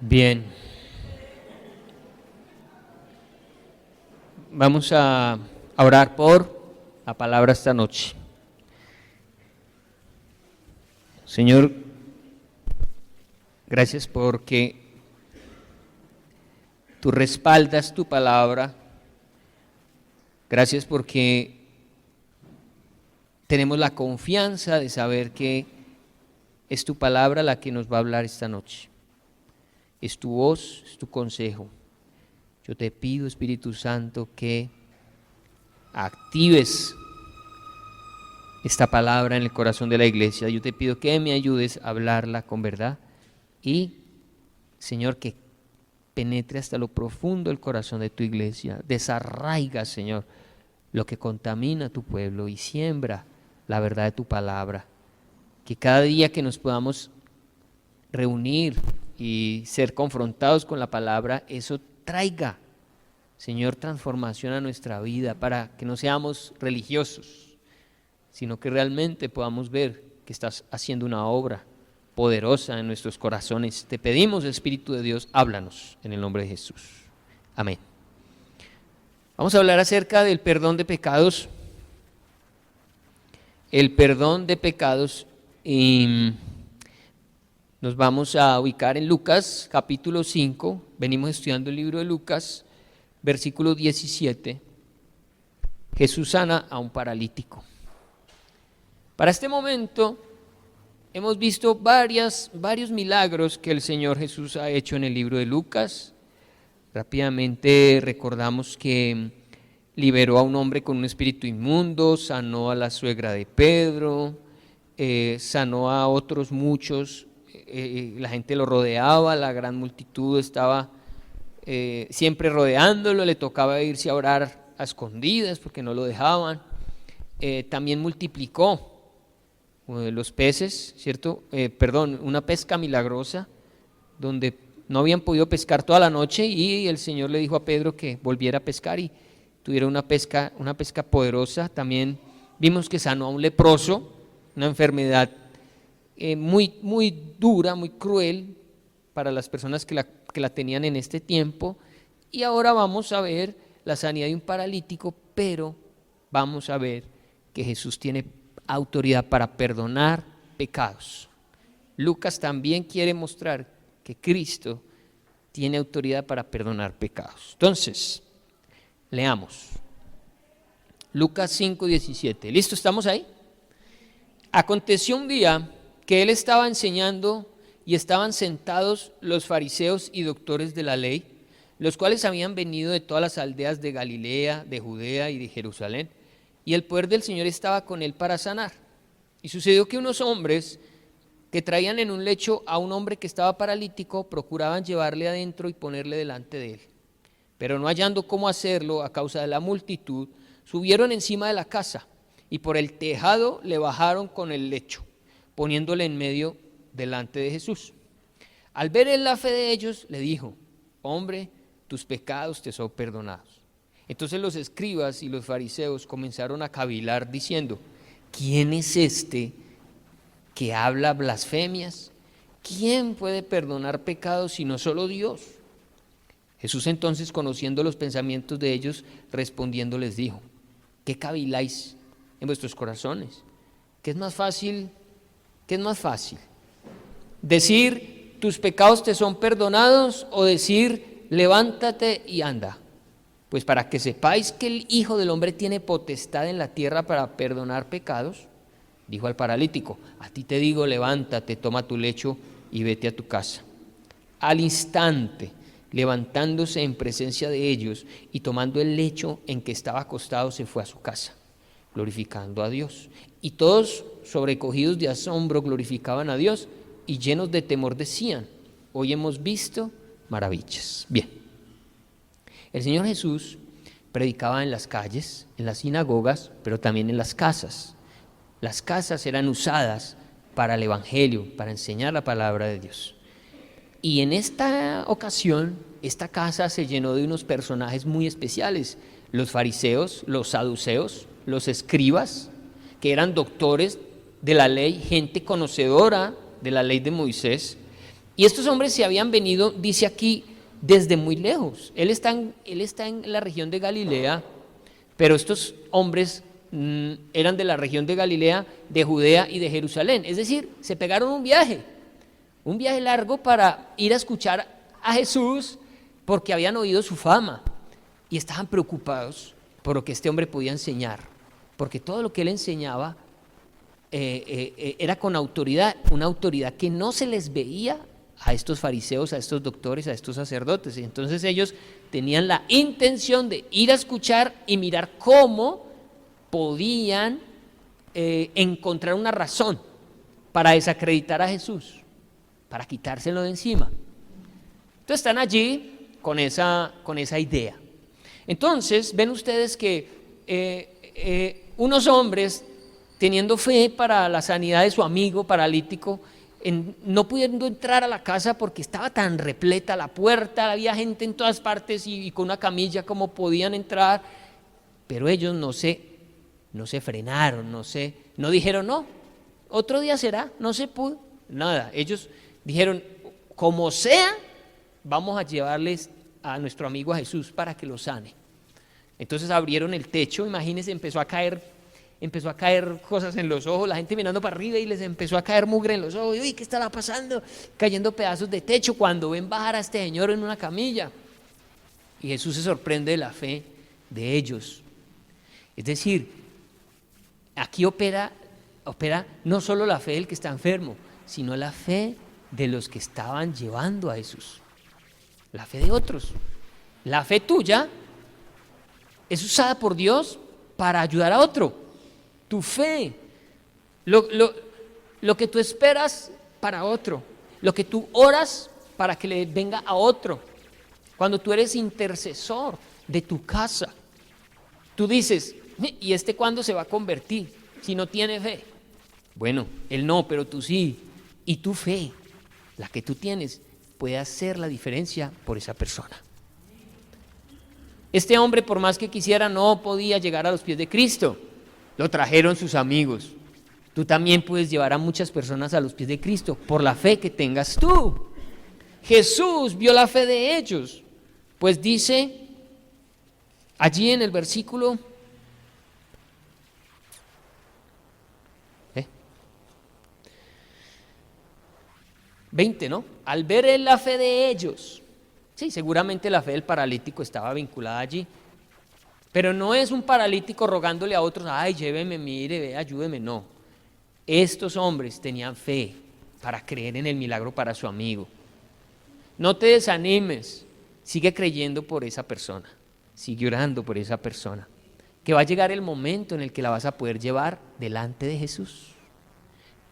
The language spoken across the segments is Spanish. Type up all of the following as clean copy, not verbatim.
Bien, vamos a orar por la palabra esta noche. Señor, gracias porque tú respaldas tu palabra. Gracias porque tenemos la confianza de saber que es tu palabra la que nos va a hablar esta noche. Es tu voz, es tu consejo. Yo te pido, Espíritu Santo, que actives esta palabra en el corazón de la iglesia. Yo te pido que me ayudes a hablarla con verdad y, Señor, que penetre hasta lo profundo del corazón de tu iglesia. Desarraiga, Señor, lo que contamina a tu pueblo y siembra la verdad de tu palabra. Que cada día que nos podamos reunir y ser confrontados con la palabra, eso traiga, Señor, transformación a nuestra vida, para que no seamos religiosos, sino que realmente podamos ver que estás haciendo una obra poderosa en nuestros corazones. Te pedimos, Espíritu de Dios, háblanos en el nombre de Jesús. Amén. Vamos a hablar acerca del perdón de pecados. El perdón de pecados, y nos vamos a ubicar en Lucas capítulo 5, venimos estudiando el libro de Lucas, versículo 17, Jesús sana a un paralítico. Para este momento hemos visto varios milagros que el Señor Jesús ha hecho en el libro de Lucas. Rápidamente recordamos que liberó a un hombre con un espíritu inmundo, sanó a la suegra de Pedro, sanó a otros muchos. La gente lo rodeaba, la gran multitud estaba siempre rodeándolo, le tocaba irse a orar a escondidas porque no lo dejaban. También multiplicó los peces, ¿cierto? Una pesca milagrosa donde no habían podido pescar toda la noche, y el Señor le dijo a Pedro que volviera a pescar y tuviera una pesca poderosa. También vimos que sanó a un leproso, una enfermedad muy dura, muy cruel para las personas que la tenían en este tiempo. Y ahora vamos a ver la sanidad de un paralítico, pero vamos a ver que Jesús tiene autoridad para perdonar pecados. Lucas también quiere mostrar que Cristo tiene autoridad para perdonar pecados. Entonces, leamos Lucas 5:17. ¿Listo? ¿Estamos ahí? Aconteció un día que él estaba enseñando y estaban sentados los fariseos y doctores de la ley, los cuales habían venido de todas las aldeas de Galilea, de Judea y de Jerusalén, y el poder del Señor estaba con él para sanar. Y sucedió que unos hombres que traían en un lecho a un hombre que estaba paralítico procuraban llevarle adentro y ponerle delante de él. Pero no hallando cómo hacerlo a causa de la multitud, subieron encima de la casa y por el tejado le bajaron con el lecho, poniéndole en medio delante de Jesús. Al ver él la fe de ellos, le dijo: hombre, tus pecados te son perdonados. Entonces los escribas y los fariseos comenzaron a cavilar diciendo: ¿quién es este que habla blasfemias? ¿Quién puede perdonar pecados sino solo Dios? Jesús entonces, conociendo los pensamientos de ellos, respondiendo les dijo: ¿qué caviláis en vuestros corazones? ¿Qué es más fácil? ¿Decir tus pecados te son perdonados o decir levántate y anda? Pues para que sepáis que el Hijo del Hombre tiene potestad en la tierra para perdonar pecados, dijo al paralítico: a ti te digo, levántate, toma tu lecho y vete a tu casa. Al instante, levantándose en presencia de ellos y tomando el lecho en que estaba acostado, se fue a su casa, glorificando a Dios. Y todos, sobrecogidos de asombro, glorificaban a Dios, y llenos de temor decían: hoy hemos visto maravillas. Bien, el Señor Jesús predicaba en las calles, en las sinagogas, pero también en las casas. Las casas eran usadas para el evangelio, para enseñar la palabra de Dios. Y en esta ocasión, esta casa se llenó de unos personajes muy especiales: los fariseos, los saduceos, los escribas, que eran doctores de la ley, gente conocedora de la ley de Moisés, Y estos hombres se habían venido, dice aquí, desde muy lejos. Él está en la región de Galilea, pero estos hombres eran de la región de Galilea, de Judea y de Jerusalén. Es decir, se pegaron un viaje largo para ir a escuchar a Jesús porque habían oído su fama y estaban preocupados por lo que este hombre podía enseñar, porque todo lo que él enseñaba era con autoridad, una autoridad que no se les veía a estos fariseos, a estos doctores, a estos sacerdotes. Y entonces ellos tenían la intención de ir a escuchar y mirar cómo podían encontrar una razón para desacreditar a Jesús, para quitárselo de encima. Entonces están allí con esa idea. Entonces ven ustedes que unos hombres teniendo fe para la sanidad de su amigo paralítico, no pudiendo entrar a la casa porque estaba tan repleta la puerta, había gente en todas partes y con una camilla como podían entrar, pero ellos no se frenaron, no dijeron no, otro día será, no se pudo, nada. Ellos dijeron, como sea, vamos a llevarles a nuestro amigo a Jesús para que lo sane. Entonces abrieron el techo, imagínense, empezó a caer cosas en los ojos, la gente mirando para arriba y les empezó a caer mugre en los ojos. Uy, ¿qué estará pasando? Cayendo pedazos de techo cuando ven bajar a este señor en una camilla. Y Jesús se sorprende de la fe de ellos. Es decir, aquí opera no solo la fe del que está enfermo, sino la fe de los que estaban llevando a Jesús. La fe de otros. La fe tuya es usada por Dios para ayudar a otro. Tu fe, lo que tú esperas para otro, lo que tú oras para que le venga a otro. Cuando tú eres intercesor de tu casa, tú dices, ¿y este cuándo se va a convertir si no tiene fe? Bueno, él no, pero tú sí. Y tu fe, la que tú tienes, puede hacer la diferencia por esa persona. Este hombre, por más que quisiera, no podía llegar a los pies de Cristo. Lo trajeron sus amigos. Tú también puedes llevar a muchas personas a los pies de Cristo por la fe que tengas tú. Jesús vio la fe de ellos, pues dice allí en el versículo 20, ¿no? Al ver la fe de ellos. Sí, seguramente la fe del paralítico estaba vinculada allí. Pero no es un paralítico rogándole a otros, ay, lléveme, mire, ve, ayúdeme, no. Estos hombres tenían fe para creer en el milagro para su amigo. No te desanimes, sigue creyendo por esa persona, sigue orando por esa persona, que va a llegar el momento en el que la vas a poder llevar delante de Jesús.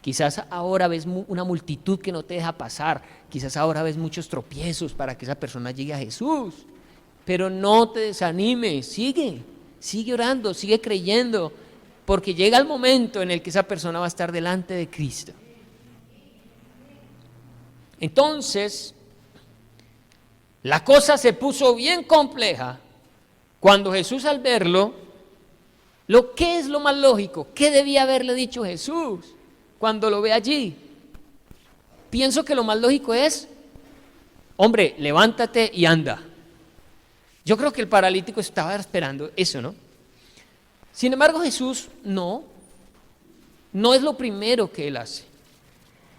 Quizás ahora ves una multitud que no te deja pasar, quizás ahora ves muchos tropiezos para que esa persona llegue a Jesús. Pero no te desanimes, sigue orando, sigue creyendo, porque llega el momento en el que esa persona va a estar delante de Cristo. Entonces, la cosa se puso bien compleja cuando Jesús, al verlo, ¿qué es lo más lógico? ¿Qué debía haberle dicho Jesús cuando lo ve allí? Pienso que lo más lógico es, hombre, levántate y anda. Yo creo que el paralítico estaba esperando eso, ¿no? Sin embargo, Jesús no es lo primero que él hace.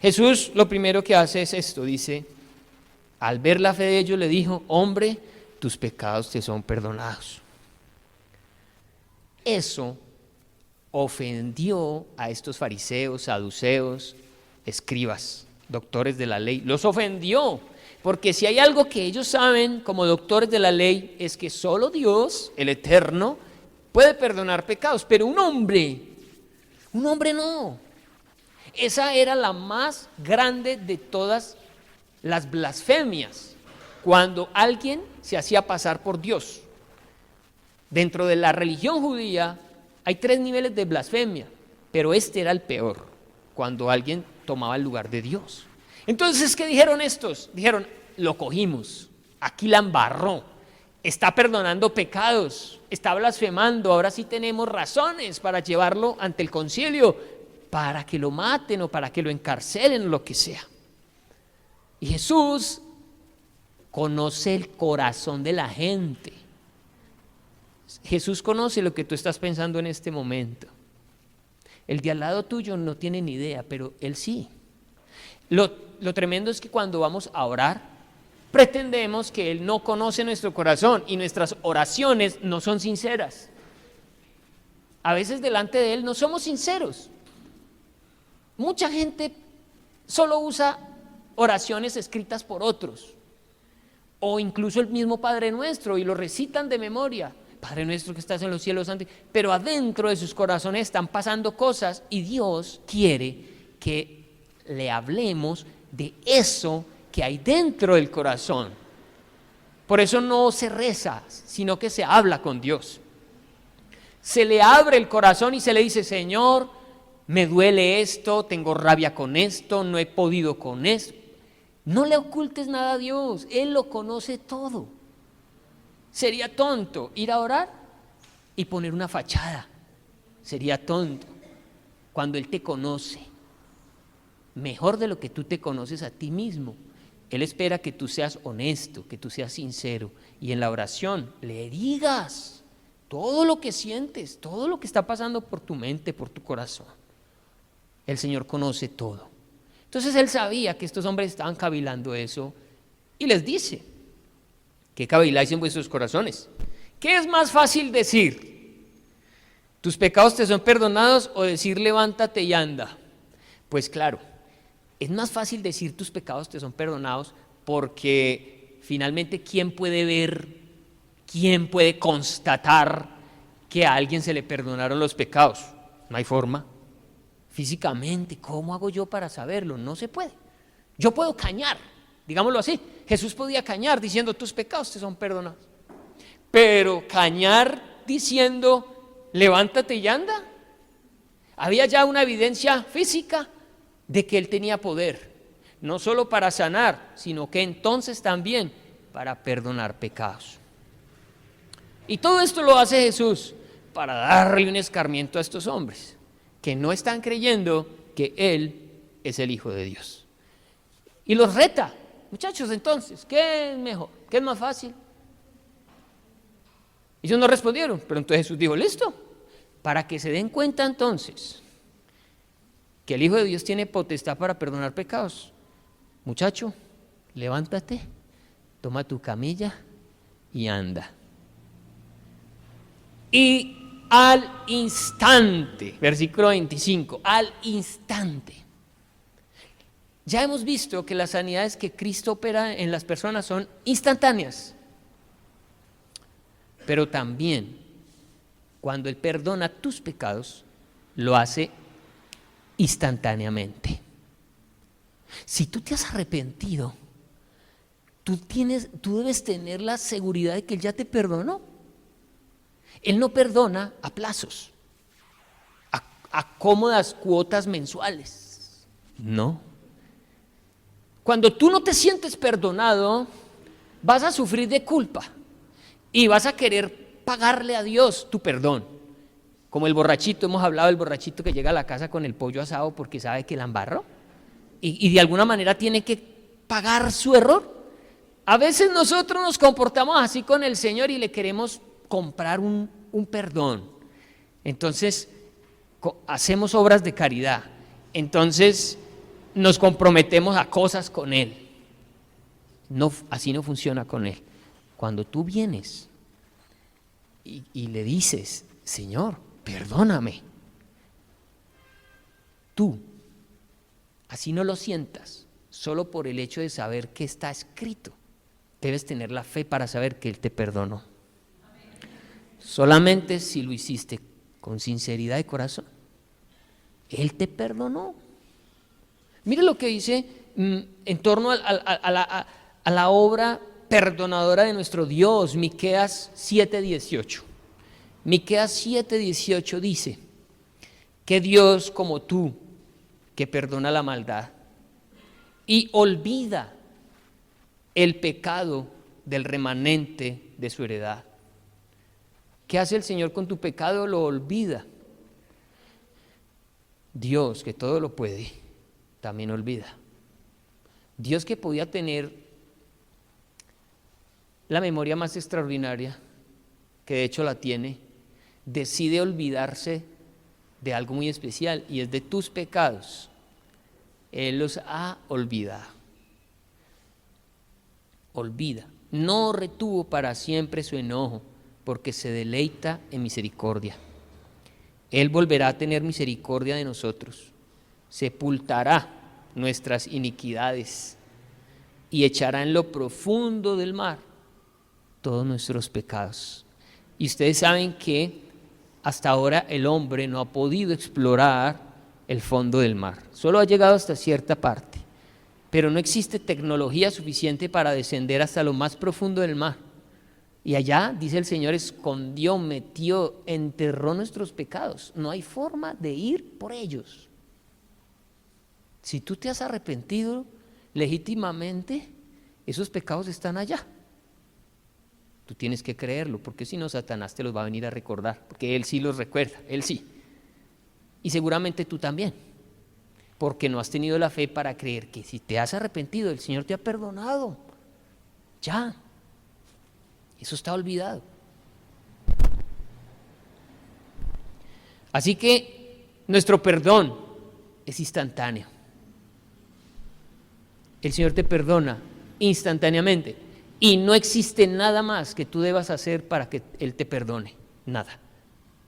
Jesús lo primero que hace es esto, dice, al ver la fe de ellos le dijo, hombre, tus pecados te son perdonados. Eso ofendió a estos fariseos, saduceos, escribas, doctores de la ley, los ofendió. Porque si hay algo que ellos saben como doctores de la ley es que solo Dios, el Eterno, puede perdonar pecados, pero un hombre no. Esa era la más grande de todas las blasfemias, cuando alguien se hacía pasar por Dios. Dentro de la religión judía hay 3 niveles de blasfemia, pero este era el peor, cuando alguien tomaba el lugar de Dios. Entonces, ¿qué dijeron estos? Dijeron, lo cogimos, aquí la embarró, está perdonando pecados, está blasfemando, ahora sí tenemos razones para llevarlo ante el concilio, para que lo maten o para que lo encarcelen o lo que sea. Y Jesús conoce el corazón de la gente. Jesús conoce lo que tú estás pensando en este momento. El de al lado tuyo no tiene ni idea, pero Él sí. Lo tremendo es que cuando vamos a orar, pretendemos que Él no conoce nuestro corazón y nuestras oraciones no son sinceras. A veces delante de Él no somos sinceros. Mucha gente solo usa oraciones escritas por otros, o incluso el mismo Padre Nuestro, y lo recitan de memoria. Padre nuestro que estás en los cielos, santo. Pero adentro de sus corazones están pasando cosas y Dios quiere que le hablemos de eso que hay dentro del corazón. Por eso no se reza, sino que se habla con Dios. Se le abre el corazón y se le dice: Señor, me duele esto, tengo rabia con esto, no he podido con esto. No le ocultes nada a Dios, Él lo conoce todo. Sería tonto ir a orar y poner una fachada. Sería tonto cuando Él te conoce mejor de lo que tú te conoces a ti mismo. Él espera que tú seas honesto, que tú seas sincero, y en la oración le digas todo lo que sientes, todo lo que está pasando por tu mente, por tu corazón. El Señor conoce todo. Entonces Él sabía que estos hombres estaban cavilando eso y les dice: ¿qué caviláis en vuestros corazones? ¿Qué es más fácil decir? ¿Tus pecados te son perdonados? O decir: levántate y anda. Pues claro, es más fácil decir tus pecados te son perdonados, porque finalmente ¿quién puede ver, quién puede constatar que a alguien se le perdonaron los pecados? No hay forma. Físicamente, ¿cómo hago yo para saberlo? No se puede. Yo puedo cañar, digámoslo así. Jesús podía cañar diciendo: tus pecados te son perdonados. Pero cañar diciendo: levántate y anda. Había ya una evidencia física de que Él tenía poder, no solo para sanar, sino que entonces también para perdonar pecados. Y todo esto lo hace Jesús para darle un escarmiento a estos hombres que no están creyendo que Él es el Hijo de Dios. Y los reta: muchachos, entonces, ¿qué es mejor? ¿Qué es más fácil? Ellos no respondieron, pero entonces Jesús dijo: listo, para que se den cuenta entonces que el Hijo de Dios tiene potestad para perdonar pecados. Muchacho, levántate, toma tu camilla y anda. Y al instante, versículo 25, al instante. Ya hemos visto que las sanidades que Cristo opera en las personas son instantáneas, pero también cuando Él perdona tus pecados, lo hace instantáneamente. Si tú te has arrepentido, tú debes tener la seguridad de que Él ya te perdonó. Él no perdona a plazos, a cómodas cuotas mensuales. No. Cuando tú no te sientes perdonado, vas a sufrir de culpa y vas a querer pagarle a Dios tu perdón. Como el borrachito, hemos hablado del borrachito que llega a la casa con el pollo asado porque sabe que la embarró y de alguna manera tiene que pagar su error. A veces nosotros nos comportamos así con el Señor y le queremos comprar un perdón. Entonces hacemos obras de caridad, entonces nos comprometemos a cosas con Él. No, así no funciona con Él. Cuando tú vienes y le dices: Señor, perdóname, tú, así no lo sientas, solo por el hecho de saber que está escrito, debes tener la fe para saber que Él te perdonó. Solamente si lo hiciste con sinceridad de corazón, Él te perdonó. Mire lo que dice en torno a la obra perdonadora de nuestro Dios, Miqueas 7:18. Miqueas 7:18 dice: que Dios como tú, que perdona la maldad y olvida el pecado del remanente de su heredad. ¿Qué hace el Señor con tu pecado? Lo olvida. Dios, que todo lo puede, también olvida. Dios, que podía tener la memoria más extraordinaria, que de hecho la tiene, decide olvidarse de algo muy especial, y es de tus pecados. Él los ha olvidado. Olvida. No retuvo para siempre su enojo, porque se deleita en misericordia. Él volverá a tener misericordia de nosotros, sepultará nuestras iniquidades y echará en lo profundo del mar todos nuestros pecados. Y ustedes saben que hasta ahora el hombre no ha podido explorar el fondo del mar, solo ha llegado hasta cierta parte, pero no existe tecnología suficiente para descender hasta lo más profundo del mar. Y allá, dice el Señor, escondió, metió, enterró nuestros pecados. No hay forma de ir por ellos. Si tú te has arrepentido legítimamente, esos pecados están allá. Tú tienes que creerlo, porque si no, Satanás te los va a venir a recordar, porque él sí los recuerda, él sí. Y seguramente tú también, porque no has tenido la fe para creer que si te has arrepentido, el Señor te ha perdonado. Ya. Eso está olvidado. Así que nuestro perdón es instantáneo. El Señor te perdona instantáneamente y no existe nada más que tú debas hacer para que Él te perdone. Nada.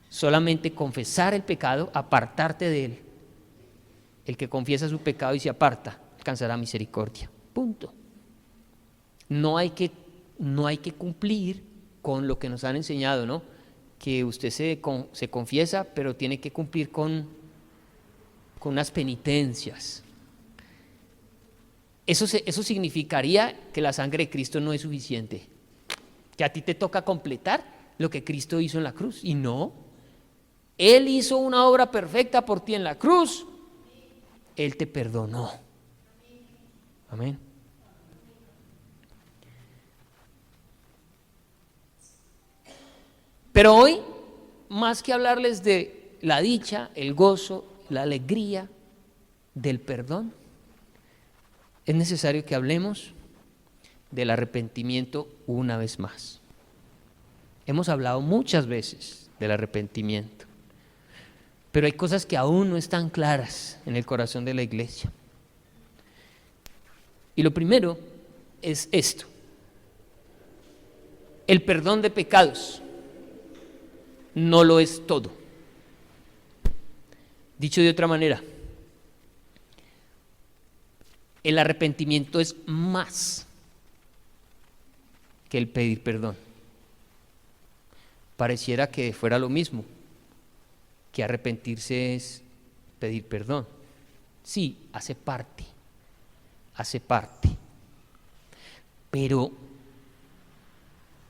Solamente confesar el pecado, apartarte de él. El que confiesa su pecado y se aparta alcanzará misericordia. Punto. No hay que cumplir con lo que nos han enseñado, ¿no? Que usted se confiesa, pero tiene que cumplir con unas penitencias. Eso significaría que la sangre de Cristo no es suficiente, que a ti te toca completar lo que Cristo hizo en la cruz. Y no, Él hizo una obra perfecta por ti en la cruz. Él te perdonó. Amén. Pero hoy, más que hablarles de la dicha, el gozo, la alegría del perdón, es necesario que hablemos del arrepentimiento una vez más. Hemos hablado muchas veces del arrepentimiento, pero hay cosas que aún no están claras en el corazón de la iglesia. Y lo primero es esto: el perdón de pecados no lo es todo. Dicho de otra manera, el arrepentimiento es más que el pedir perdón. Pareciera que fuera lo mismo, que arrepentirse es pedir perdón. Sí, hace parte, pero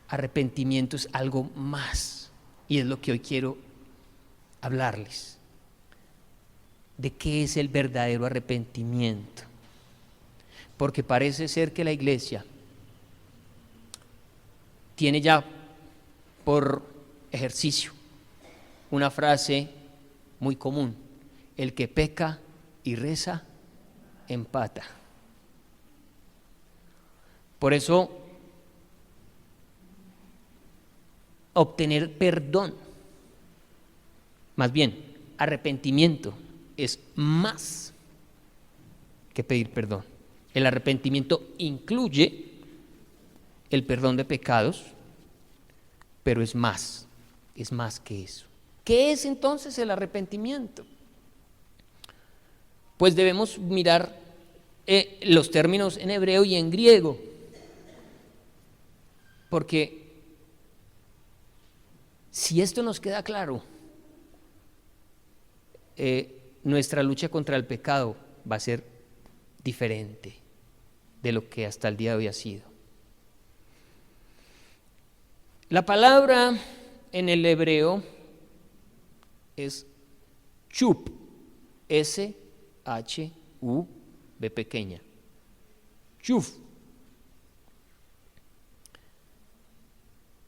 arrepentimiento es algo más, y es lo que hoy quiero hablarles. ¿De qué es el verdadero arrepentimiento? Porque parece ser que la iglesia tiene ya por ejercicio una frase muy común: el que peca y reza, empata. Por eso, obtener perdón, más bien arrepentimiento, es más que pedir perdón. El arrepentimiento incluye el perdón de pecados, pero es más que eso. ¿Qué es entonces el arrepentimiento? Pues debemos mirar los términos en hebreo y en griego, porque si esto nos queda claro, nuestra lucha contra el pecado va a ser diferente de lo que hasta el día de hoy ha sido. La palabra en el hebreo es chup, S-H-U-B pequeña, chuf.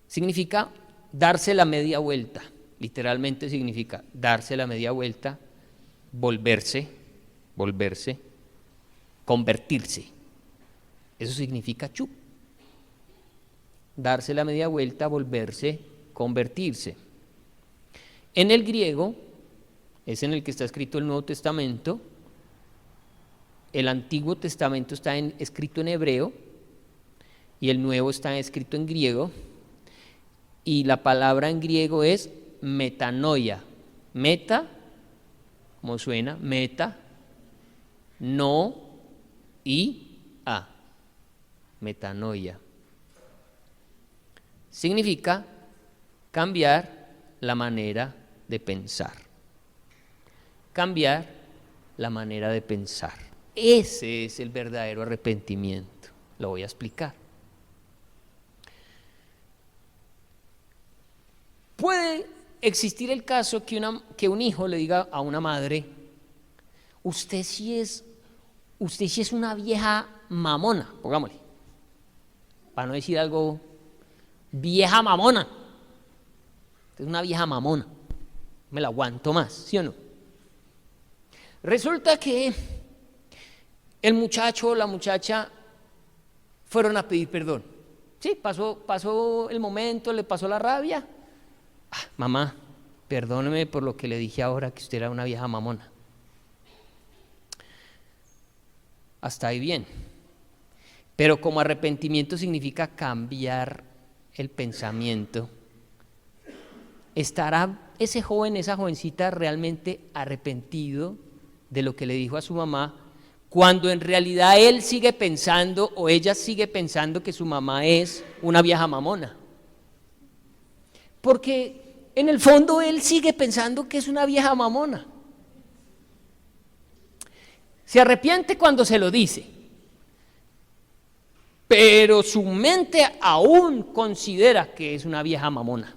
Significa darse la media vuelta, literalmente significa darse la media vuelta, volverse, convertirse. Eso significa chup. Darse la media vuelta, volverse, convertirse. En el griego, es en el que está escrito el Nuevo Testamento. El Antiguo Testamento está escrito en hebreo y el Nuevo está escrito en griego. Y la palabra en griego es metanoia. Meta, como suena, meta, no y a. Metanoia. Significa cambiar la manera de pensar. Cambiar la manera de pensar. Ese es el verdadero arrepentimiento. Lo voy a explicar. Puede existir el caso que un hijo le diga a una madre: usted sí es una vieja mamona, pongámosle, para no decir algo, vieja mamona. Usted es una vieja mamona, me la aguanto más, ¿sí o no? Resulta que el muchacho o la muchacha fueron a pedir perdón. Sí, pasó el momento, le pasó la rabia. Mamá, perdóneme por lo que le dije ahora, que usted era una vieja mamona. Hasta ahí bien. Pero como arrepentimiento significa cambiar el pensamiento, ¿estará ese joven, esa jovencita realmente arrepentido de lo que le dijo a su mamá, cuando en realidad él sigue pensando o ella sigue pensando que su mamá es una vieja mamona? Porque en el fondo él sigue pensando que es una vieja mamona. Se arrepiente cuando se lo dice, pero su mente aún considera que es una vieja mamona.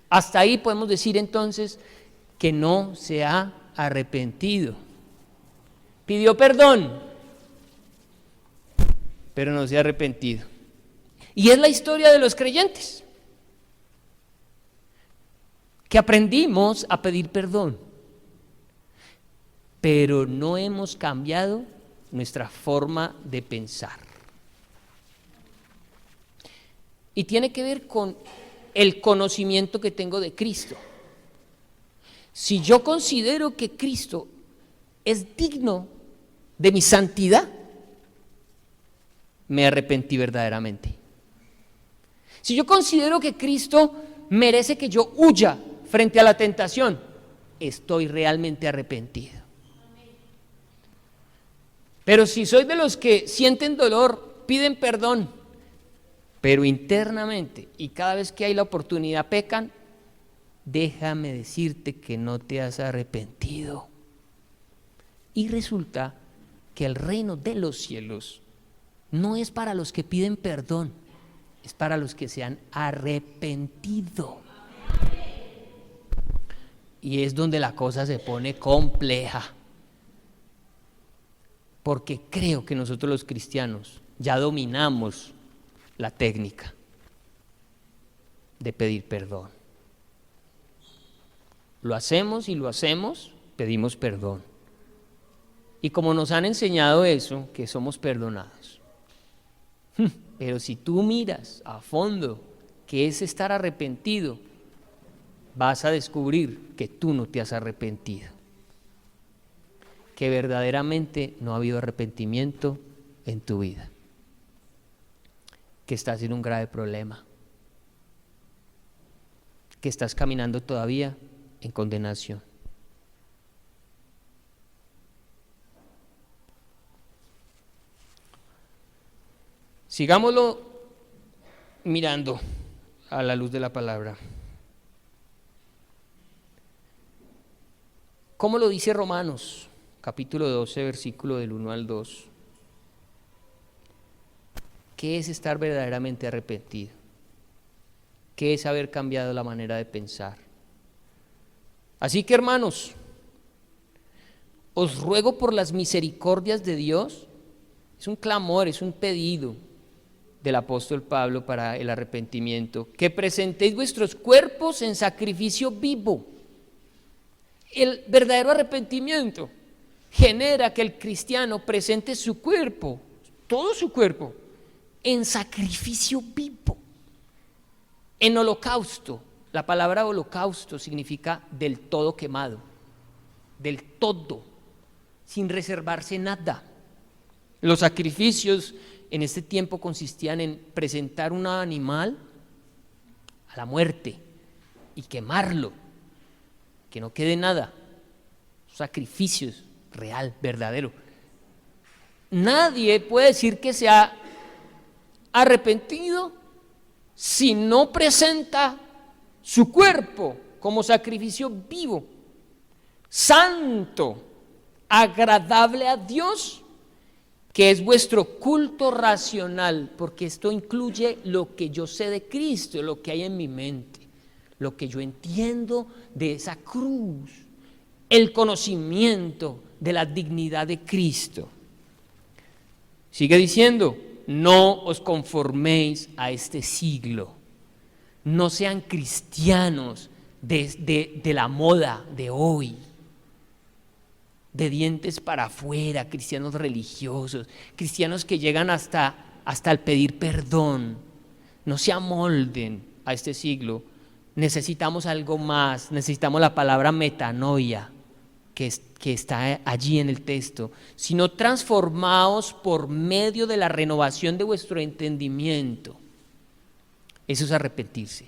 Hasta ahí podemos decir entonces que no se ha arrepentido. Pidió perdón, pero no se ha arrepentido. Y es la historia de los creyentes, que aprendimos a pedir perdón, pero no hemos cambiado nuestra forma de pensar. Y tiene que ver con el conocimiento que tengo de Cristo. Si yo considero que Cristo es digno de mi santidad, me arrepentí verdaderamente. Si yo considero que Cristo merece que yo huya frente a la tentación, estoy realmente arrepentido. Pero si soy de los que sienten dolor, piden perdón, pero internamente y cada vez que hay la oportunidad pecan, déjame decirte que no te has arrepentido. Y resulta que el reino de los cielos no es para los que piden perdón, es para los que se han arrepentido. Y es donde la cosa se pone compleja, porque creo que nosotros los cristianos ya dominamos la técnica de pedir perdón. Lo hacemos y lo hacemos, pedimos perdón. Y como nos han enseñado eso, que somos perdonados. Pero si tú miras a fondo qué es estar arrepentido, vas a descubrir que tú no te has arrepentido, que verdaderamente no ha habido arrepentimiento en tu vida, que estás en un grave problema, que estás caminando todavía en condenación. Sigámoslo mirando a la luz de la palabra. ¿Cómo lo dice Romanos, capítulo 12, versículo del 1 al 2? ¿Qué es estar verdaderamente arrepentido? ¿Qué es haber cambiado la manera de pensar? Así que, hermanos, os ruego por las misericordias de Dios, es un clamor, es un pedido del apóstol Pablo para el arrepentimiento, que presentéis vuestros cuerpos en sacrificio vivo. El verdadero arrepentimiento genera que el cristiano presente su cuerpo todo su cuerpo, en sacrificio vivo, en holocausto. La palabra holocausto significa del todo quemado, del todo, sin reservarse nada. Los sacrificios en este tiempo consistían en presentar un animal a la muerte y quemarlo, que no quede nada. Sacrificios real, verdadero. Nadie puede decir que se ha arrepentido si no presenta su cuerpo como sacrificio vivo, santo, agradable a Dios, que es vuestro culto racional, porque esto incluye lo que yo sé de Cristo, lo que hay en mi mente, lo que yo entiendo de esa cruz, el conocimiento de la dignidad de Cristo. Sigue diciendo, no os conforméis a este siglo. No sean cristianos de la moda de hoy, de dientes para afuera, cristianos religiosos, cristianos que llegan hasta el pedir perdón. No se amolden a este siglo. Necesitamos algo más, necesitamos la palabra metanoia que está allí en el texto, sino transformaos por medio de la renovación de vuestro entendimiento. Eso es arrepentirse,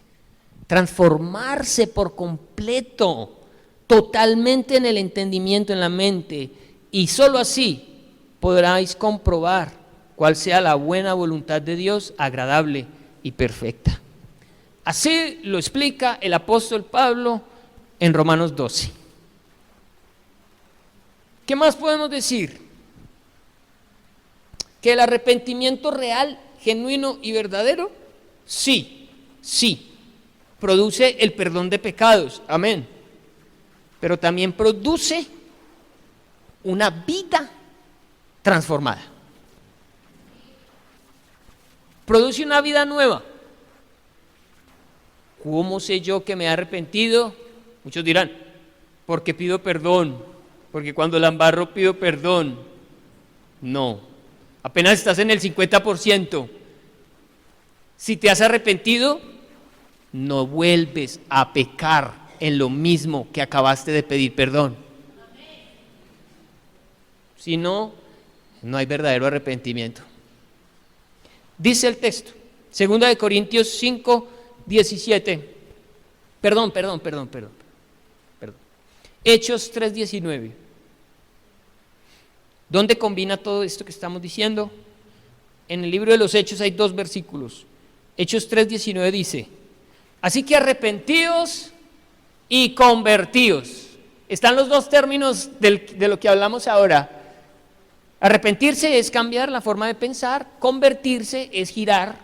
transformarse por completo, totalmente en el entendimiento, en la mente, y solo así podráis comprobar cuál sea la buena voluntad de Dios, agradable y perfecta. Así lo explica el apóstol Pablo en Romanos 12. ¿Qué más podemos decir? ¿Que el arrepentimiento real, genuino y verdadero? Sí, produce el perdón de pecados, amén, pero también produce una vida transformada, produce una vida nueva. ¿Cómo sé yo que me he arrepentido? Muchos dirán, porque pido perdón, porque cuando la embarro pido perdón. No, apenas estás en el 50%. Si te has arrepentido, no vuelves a pecar en lo mismo que acabaste de pedir perdón. Si no, no hay verdadero arrepentimiento. Dice el texto, 2 Corintios 5, 17. Perdón. Hechos 3, 19. ¿Dónde combina todo esto que estamos diciendo? En el libro de los Hechos hay 2 versículos. Hechos 3:19 dice, así que arrepentíos y convertíos. Están los 2 términos de lo que hablamos ahora. Arrepentirse es cambiar la forma de pensar, convertirse es girar,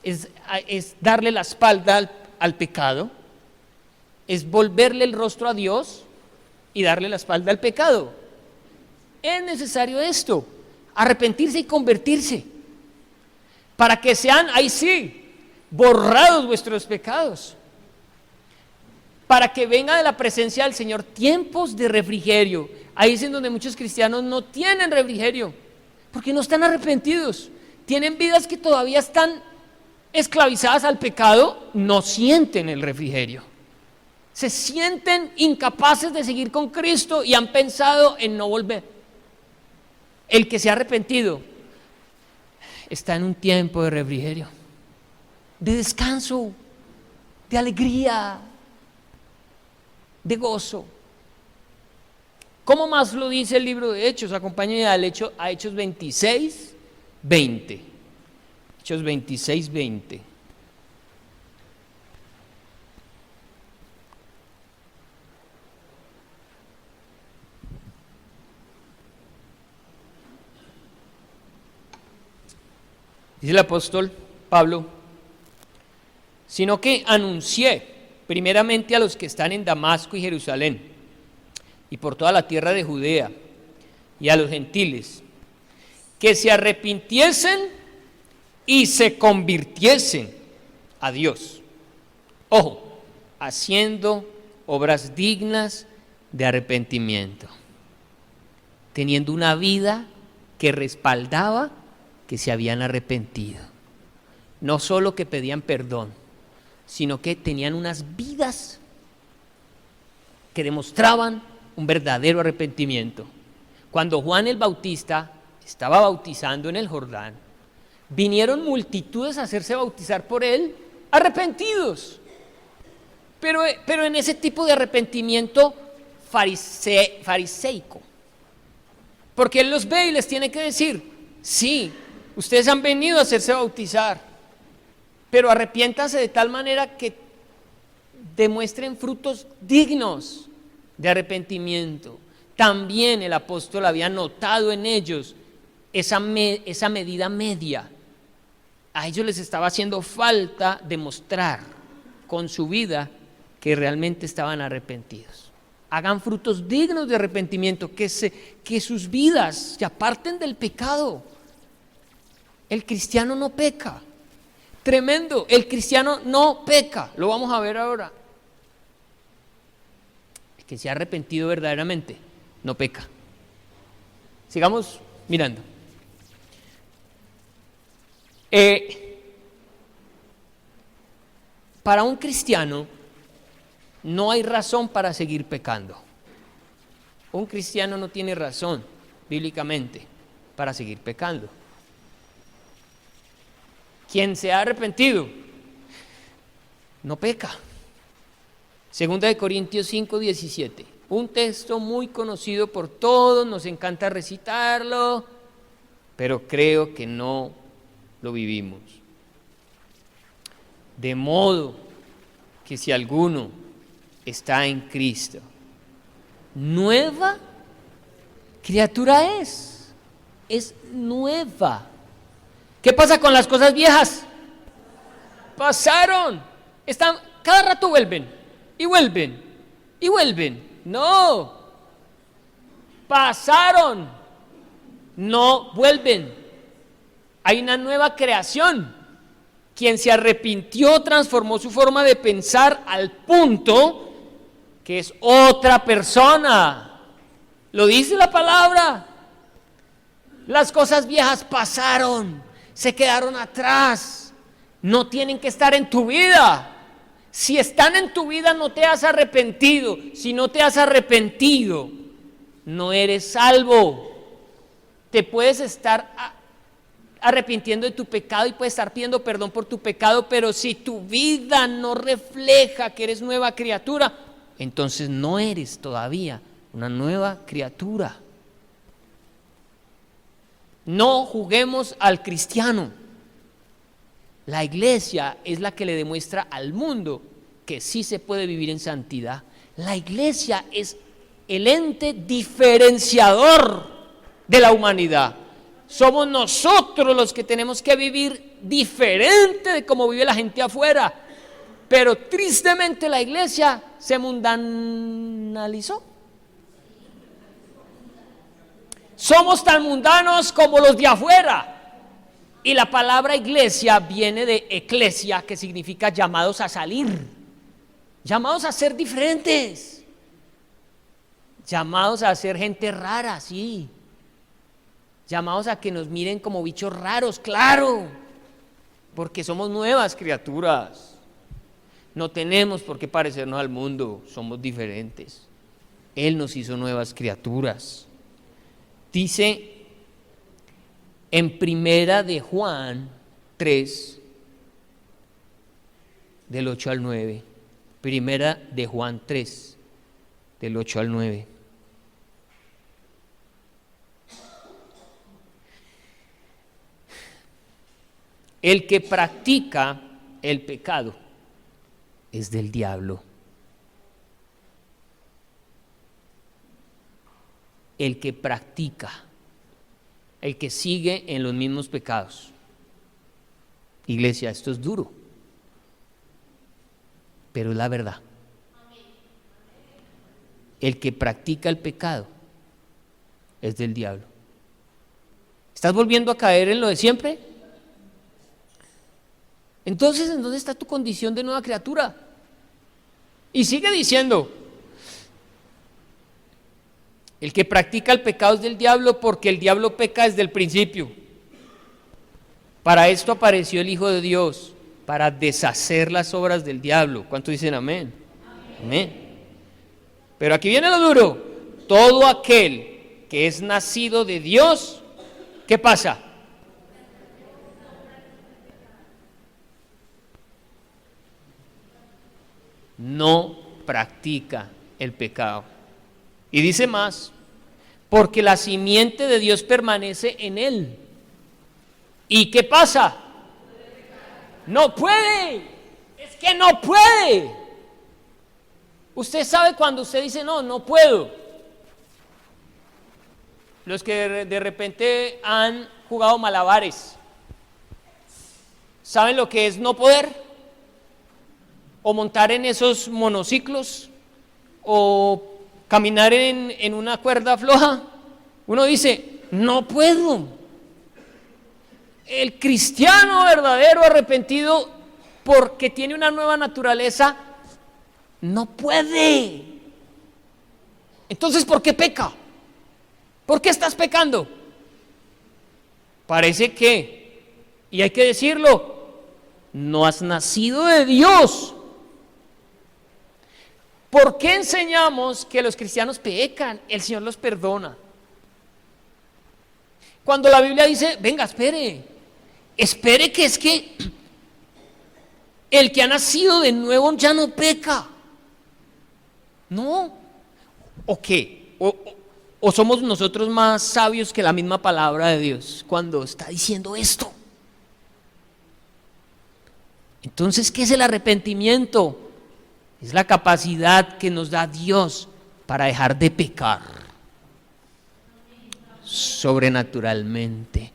es darle la espalda al pecado, es volverle el rostro a Dios y darle la espalda al pecado. Es necesario esto, arrepentirse y convertirse, para que sean, ahí sí, borrados vuestros pecados, para que venga de la presencia del Señor tiempos de refrigerio. Ahí es en donde muchos cristianos no tienen refrigerio, porque no están arrepentidos, tienen vidas que todavía están esclavizadas al pecado, no sienten el refrigerio, se sienten incapaces de seguir con Cristo y han pensado en no volver. El que se ha arrepentido está en un tiempo de refrigerio, de descanso, de alegría, de gozo. ¿Cómo más lo dice el libro de Hechos? Acompáñenme a Hechos 26, 20. Hechos 26, 20. Dice el apóstol Pablo, sino que anuncié primeramente a los que están en Damasco y Jerusalén, y por toda la tierra de Judea, y a los gentiles, que se arrepintiesen y se convirtiesen a Dios. Ojo, haciendo obras dignas de arrepentimiento, teniendo una vida que respaldaba que se habían arrepentido. No solo que pedían perdón, sino que tenían unas vidas que demostraban un verdadero arrepentimiento. Cuando Juan el Bautista estaba bautizando en el Jordán, vinieron multitudes a hacerse bautizar por él, arrepentidos. Pero en ese tipo de arrepentimiento fariseico. Porque él los ve y les tiene que decir, sí, ustedes han venido a hacerse bautizar, pero arrepiéntanse de tal manera que demuestren frutos dignos de arrepentimiento. También el apóstol había notado en ellos esa medida media. A ellos les estaba haciendo falta demostrar con su vida que realmente estaban arrepentidos. Hagan frutos dignos de arrepentimiento, que sus vidas se aparten del pecado. El cristiano no peca. Tremendo, el cristiano no peca. Lo vamos a ver ahora. El que se ha arrepentido verdaderamente no peca. Sigamos mirando. Para un cristiano no hay razón para seguir pecando. Un cristiano no tiene razón bíblicamente para seguir pecando. Quien se ha arrepentido no peca. Segunda de Corintios 5:17, un texto muy conocido por todos, nos encanta recitarlo, pero creo que no lo vivimos. De modo que si alguno está en Cristo, nueva criatura es nueva. ¿Qué pasa con las cosas viejas? Pasaron. Cada rato vuelven y vuelven y vuelven. No, pasaron, no vuelven. Hay una nueva creación. Quien se arrepintió transformó su forma de pensar al punto que es otra persona. Lo dice la palabra. Las cosas viejas pasaron, se quedaron atrás, no tienen que estar en tu vida. Si están en tu vida no te has arrepentido. Si no te has arrepentido, no eres salvo. Te puedes estar arrepintiendo de tu pecado y puedes estar pidiendo perdón por tu pecado, pero si tu vida no refleja que eres nueva criatura, entonces no eres todavía una nueva criatura. No juguemos al cristiano. La iglesia es la que le demuestra al mundo que sí se puede vivir en santidad. La iglesia es el ente diferenciador de la humanidad. Somos nosotros los que tenemos que vivir diferente de cómo vive la gente afuera. Pero tristemente la iglesia se mundanalizó. Somos tan mundanos como los de afuera. Y la palabra iglesia viene de eclesia, que significa llamados a salir, llamados a ser diferentes, llamados a ser gente rara, sí, llamados a que nos miren como bichos raros, claro, porque somos nuevas criaturas. No tenemos por qué parecernos al mundo, somos diferentes. Él nos hizo nuevas criaturas. Dice en Primera de Juan 3, del 8 al 9. Primera de Juan 3, del 8 al 9. El que practica el pecado es del diablo. El que practica, el que sigue en los mismos pecados. Iglesia, esto es duro, pero es la verdad. El que practica el pecado es del diablo. ¿Estás volviendo a caer en lo de siempre? Entonces, ¿en dónde está tu condición de nueva criatura? Y sigue diciendo, el que practica el pecado es del diablo, porque el diablo peca desde el principio. Para esto apareció el Hijo de Dios, para deshacer las obras del diablo. ¿Cuántos dicen amén? Amén. Pero aquí viene lo duro. Todo aquel que es nacido de Dios, ¿qué pasa? No practica el pecado. Y dice más, porque la simiente de Dios permanece en él. ¿Y qué pasa? No puede, es que no puede. Usted sabe cuando usted dice no puedo. Los que de repente han jugado malabares, ¿saben lo que es no poder? O montar en esos monociclos, o caminar en una cuerda floja. Uno dice, no puedo. El cristiano verdadero arrepentido, porque tiene una nueva naturaleza, no puede. Entonces, ¿por qué peca? ¿Por qué estás pecando? Parece que, y hay que decirlo, no has nacido de Dios. ¿Por qué enseñamos que los cristianos pecan? El Señor los perdona. Cuando la Biblia dice, venga, espere que es que el que ha nacido de nuevo ya no peca. No. ¿O qué? ¿O somos nosotros más sabios que la misma palabra de Dios cuando está diciendo esto? Entonces, ¿qué es el arrepentimiento? Es la capacidad que nos da Dios para dejar de pecar sobrenaturalmente.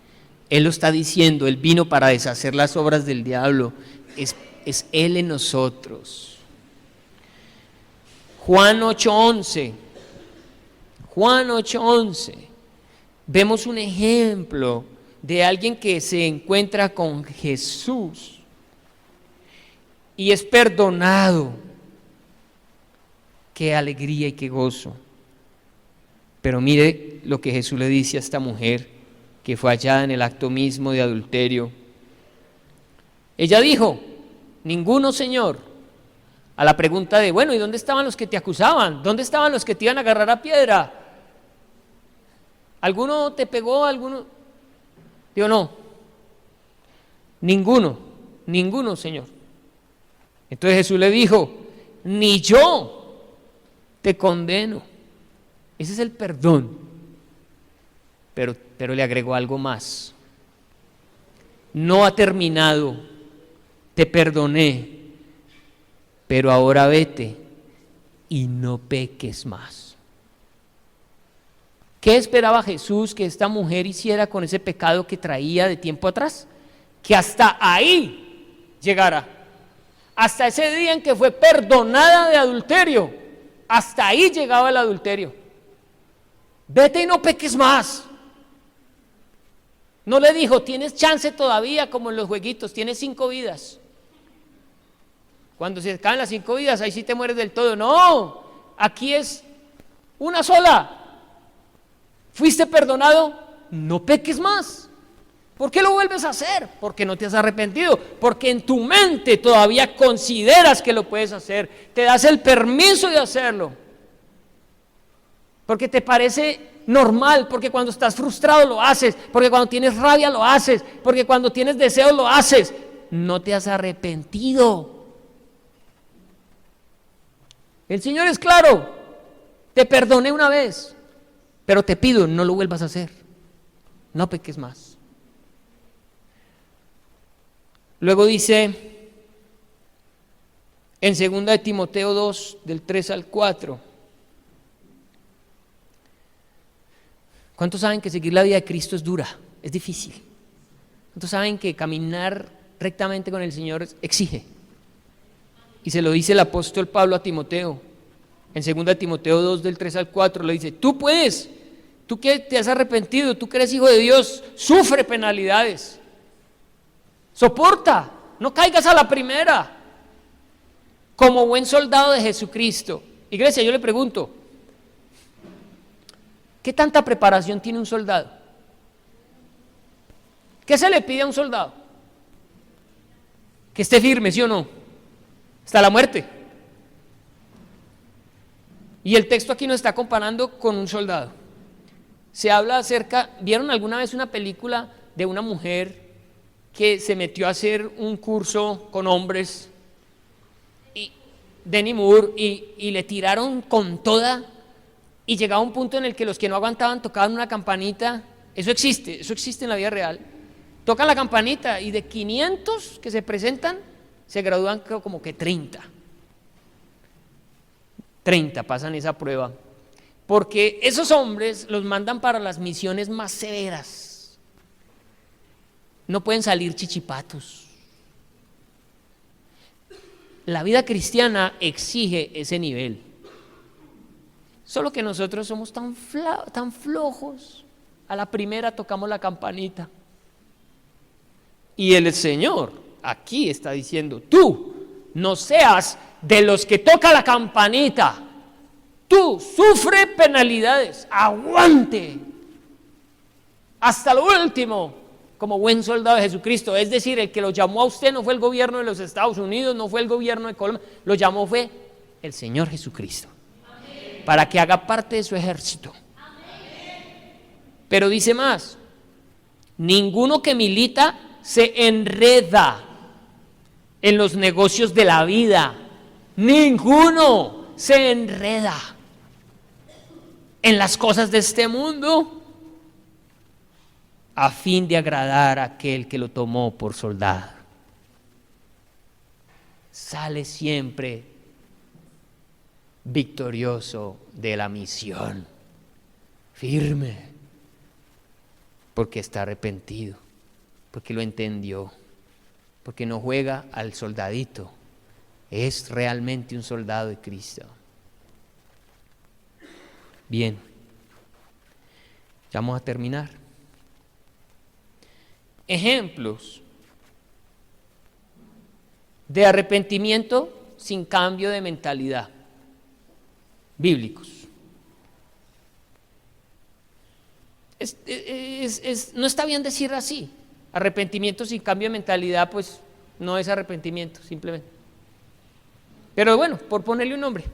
Él lo está diciendo, Él vino para deshacer las obras del diablo, es Él en nosotros. Juan 8:11, vemos un ejemplo de alguien que se encuentra con Jesús y es perdonado. Qué alegría y qué gozo. Pero mire lo que Jesús le dice a esta mujer que fue hallada en el acto mismo de adulterio. Ella dijo, ninguno, Señor. A la pregunta de, bueno, ¿y dónde estaban los que te acusaban? ¿Dónde estaban los que te iban a agarrar a piedra? ¿Alguno te pegó? ¿Alguno? Digo, no. Ninguno, Señor. Entonces Jesús le dijo, ni yo te condeno. Ese es el perdón. Pero le agregó algo más. No ha terminado. Te perdoné. Pero ahora vete y no peques más. ¿Qué esperaba Jesús que esta mujer hiciera con ese pecado que traía de tiempo atrás? Que hasta ahí llegara. Hasta ese día en que fue perdonada de adulterio. Hasta ahí llegaba el adulterio. Vete y no peques más. No le dijo, tienes chance todavía, como en los jueguitos, tienes 5 vidas. Cuando se acaban las 5 vidas, ahí sí te mueres del todo. No, aquí es una sola. ¿Fuiste perdonado? No peques más. ¿Por qué lo vuelves a hacer? Porque no te has arrepentido, porque en tu mente todavía consideras que lo puedes hacer, te das el permiso de hacerlo, porque te parece normal, porque cuando estás frustrado lo haces, porque cuando tienes rabia lo haces, porque cuando tienes deseos lo haces, no te has arrepentido. El Señor es claro, te perdoné una vez, pero te pido, no lo vuelvas a hacer, no peques más. Luego dice en 2 de Timoteo 2, del 3 al 4. ¿Cuántos saben que seguir la vida de Cristo es dura? Es difícil. ¿Cuántos saben que caminar rectamente con el Señor exige? Y se lo dice el apóstol Pablo a Timoteo. En 2 de Timoteo 2, del 3 al 4, le dice, tú puedes, tú que te has arrepentido, tú que eres hijo de Dios, sufre penalidades. Soporta, no caigas a la primera, como buen soldado de Jesucristo. Iglesia, yo le pregunto, ¿qué tanta preparación tiene un soldado? ¿Qué se le pide a un soldado? que esté firme, ¿sí o no? Hasta la muerte. Y el texto aquí nos está comparando con un soldado. Se habla acerca, ¿vieron alguna vez una película de una mujer que se metió a hacer un curso con hombres, Demi Moore, y le tiraron con toda, y llegaba un punto en el que los que no aguantaban tocaban una campanita? Eso existe en la vida real. Tocan la campanita y de 500 que se presentan, se gradúan como que 30 pasan esa prueba, porque esos hombres los mandan para las misiones más severas. No pueden salir chichipatos. La vida cristiana exige ese nivel. Solo que nosotros somos tan flojos. A la primera tocamos la campanita. Y el Señor aquí está diciendo: tú no seas de los que toca la campanita. Tú sufre penalidades, aguante hasta lo último como buen soldado de Jesucristo. Es decir, el que lo llamó a usted no fue el gobierno de los Estados Unidos, no fue el gobierno de Colombia, lo llamó fue el Señor Jesucristo. Amén. Para que haga parte de su ejército. Amén. Pero dice más: ninguno que milita se enreda en los negocios de la vida. Ninguno se enreda en las cosas de este mundo a fin de agradar a aquel que lo tomó por soldado. Sale siempre victorioso de la misión, firme, porque está arrepentido, porque lo entendió, porque no juega al soldadito, es realmente un soldado de Cristo. Bien, ya vamos a terminar. Ejemplos de arrepentimiento sin cambio de mentalidad, bíblicos. No está bien decir así. Arrepentimiento sin cambio de mentalidad, pues no es arrepentimiento, simplemente. Pero bueno, por ponerle un nombre.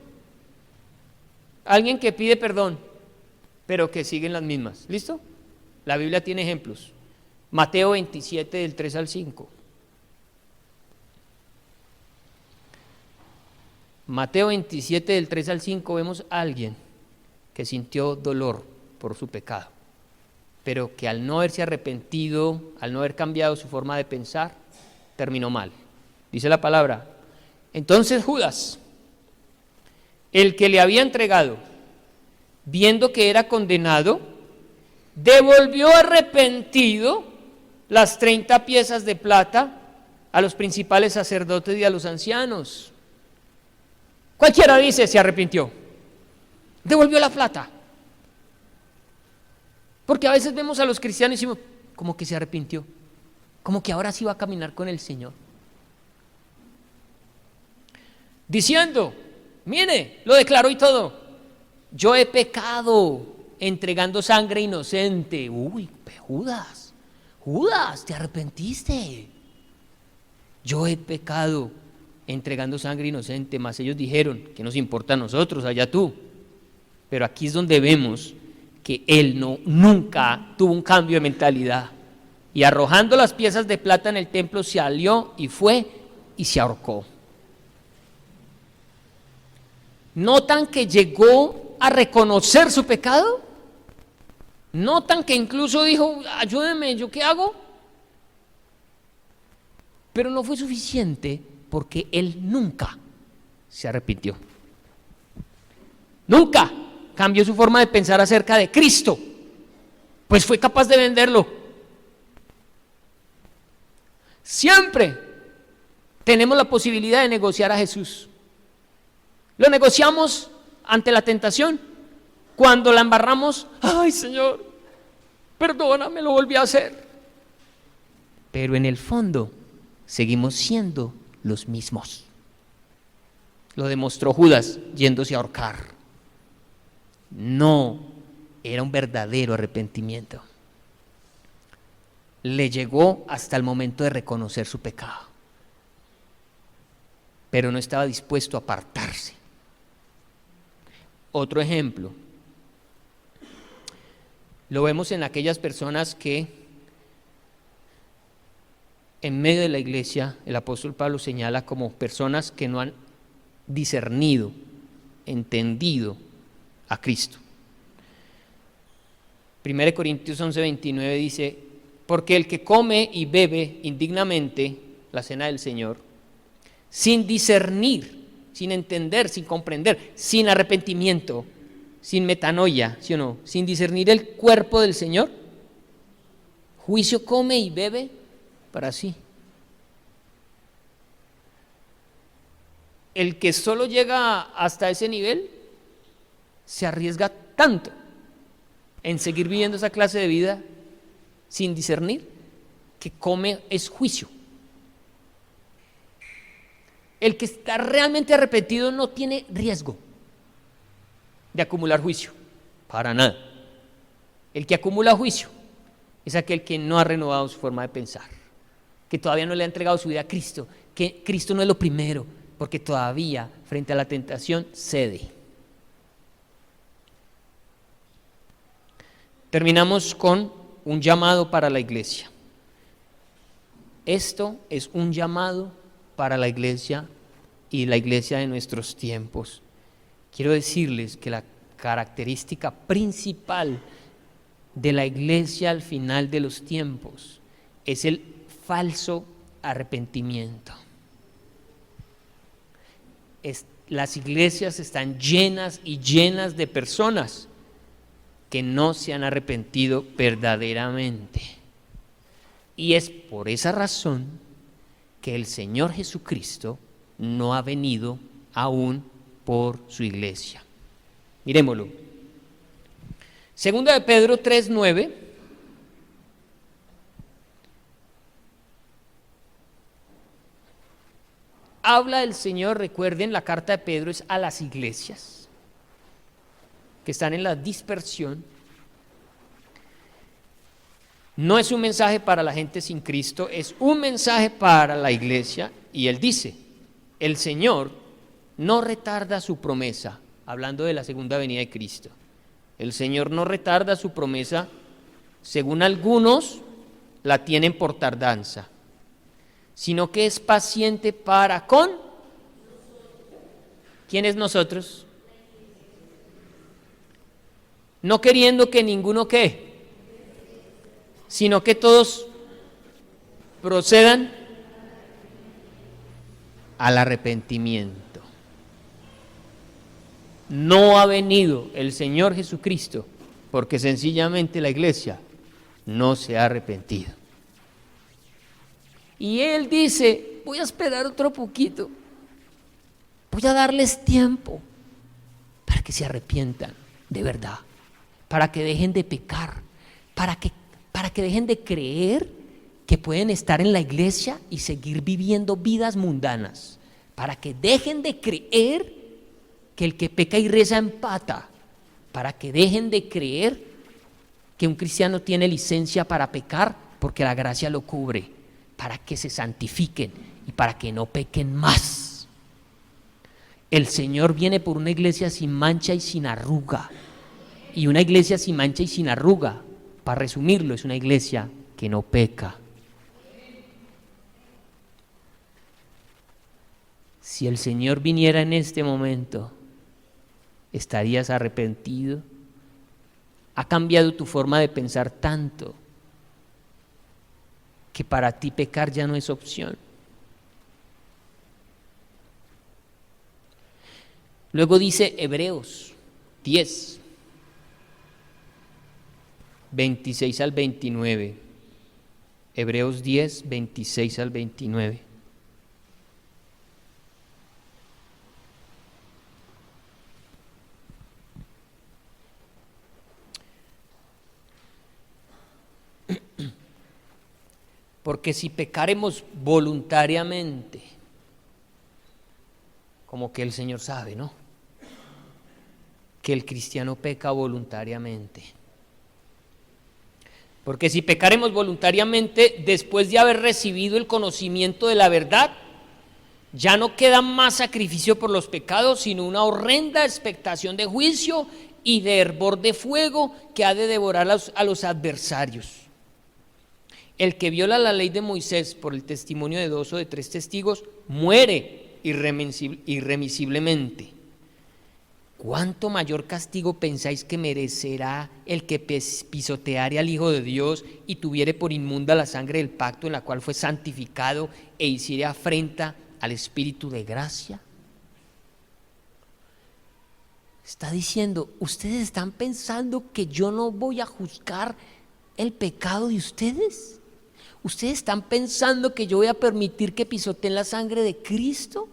Alguien que pide perdón, pero que sigue en las mismas. ¿Listo? La Biblia tiene ejemplos. Mateo 27, del 3 al 5. Mateo 27, del 3 al 5, vemos a alguien que sintió dolor por su pecado, pero que al no haberse arrepentido, al no haber cambiado su forma de pensar, terminó mal. Dice la palabra: entonces Judas, el que le había entregado, viendo que era condenado, devolvió arrepentido las 30 piezas de plata a los principales sacerdotes y a los ancianos. Cualquiera dice se arrepintió, devolvió la plata. Porque a veces vemos a los cristianos y decimos, como que se arrepintió, como que ahora sí va a caminar con el Señor. Diciendo, mire, lo declaró y todo: yo he pecado entregando sangre inocente. Uy, Judas, ¿te arrepentiste? Yo he pecado entregando sangre inocente. Mas ellos dijeron, ¿qué nos importa a nosotros? Allá tú. Pero aquí es donde vemos que él nunca tuvo un cambio de mentalidad. Y arrojando las piezas de plata en el templo, salió y fue y se ahorcó. ¿Notan que llegó a reconocer su pecado? ¿Notan que incluso dijo, ayúdenme, ¿yo qué hago? Pero no fue suficiente, porque él nunca se arrepintió. Nunca cambió su forma de pensar acerca de Cristo, pues fue capaz de venderlo. Siempre tenemos la posibilidad de negociar a Jesús. Lo negociamos ante la tentación. Cuando la embarramos, ay Señor, perdóname, lo volví a hacer. Pero en el fondo seguimos siendo los mismos. Lo demostró Judas yéndose a ahorcar. No era un verdadero arrepentimiento. Le llegó hasta el momento de reconocer su pecado. pero no estaba dispuesto a apartarse. Otro ejemplo, lo vemos en aquellas personas que en medio de la iglesia el apóstol Pablo señala como personas que no han discernido, entendido a Cristo. 1 Corintios 11:29 dice: porque el que come y bebe indignamente la cena del Señor, sin discernir, sin entender, sin comprender, sin arrepentimiento, sin metanoia, ¿sí o no? Sin discernir el cuerpo del Señor, juicio come y bebe para sí. El que solo llega hasta ese nivel se arriesga tanto en seguir viviendo esa clase de vida sin discernir, que come es juicio. El que está realmente arrepentido no tiene riesgo de acumular juicio, para nada. El que acumula juicio es aquel que no ha renovado su forma de pensar, que todavía no le ha entregado su vida a Cristo, que Cristo no es lo primero, porque todavía frente a la tentación cede. Terminamos con un llamado para la iglesia. Esto es un llamado para la iglesia y la iglesia de nuestros tiempos. Quiero decirles que la característica principal de la iglesia al final de los tiempos es el falso arrepentimiento. Las iglesias están llenas y llenas de personas que no se han arrepentido verdaderamente. Y es por esa razón que el Señor Jesucristo no ha venido aún por su iglesia. Miremoslo. Segunda de Pedro 3:9. Habla el Señor, recuerden, la carta de Pedro es a las iglesias que están en la dispersión. No es un mensaje para la gente sin Cristo, es un mensaje para la iglesia. Y él dice: el Señor no retarda su promesa, hablando de la segunda venida de Cristo. El Señor no retarda su promesa, según algunos la tienen por tardanza, sino que es paciente para con. ¿Quién es nosotros? No queriendo que ninguno ¿qué? Sino que todos procedan al arrepentimiento. No ha venido el Señor Jesucristo porque sencillamente la iglesia no se ha arrepentido. Y Él dice: voy a esperar otro poquito, voy a darles tiempo para que se arrepientan de verdad, para que dejen de pecar, para que dejen de creer que pueden estar en la iglesia y seguir viviendo vidas mundanas, para que dejen de creer que el que peca y reza empata, para que dejen de creer que un cristiano tiene licencia para pecar porque la gracia lo cubre, para que se santifiquen y para que no pequen más. El Señor viene por una iglesia sin mancha y sin arruga, y una iglesia sin mancha y sin arruga, para resumirlo, es una iglesia que no peca. Si el Señor viniera en este momento, ¿estarías arrepentido? ¿Ha cambiado tu forma de pensar tanto que para ti pecar ya no es opción? Luego dice Hebreos 10, 26 al 29. Hebreos 10, 26 al 29. Porque si pecaremos voluntariamente, como que el Señor sabe, ¿no? Que el cristiano peca voluntariamente. Porque si pecaremos voluntariamente después de haber recibido el conocimiento de la verdad, Ya no queda más sacrificio por los pecados, sino una horrenda expectación de juicio y de hervor de fuego que ha de devorar a los adversarios. El que viola la ley de Moisés por el testimonio de 2 o de 3 testigos muere irremisiblemente. ¿Cuánto mayor castigo pensáis que merecerá el que pisoteare al Hijo de Dios y tuviere por inmunda la sangre del pacto en la cual fue santificado e hiciere afrenta al Espíritu de gracia? Está diciendo, ustedes están pensando que yo no voy a juzgar el pecado de ustedes. Ustedes están pensando que yo voy a permitir que pisoteen la sangre de Cristo,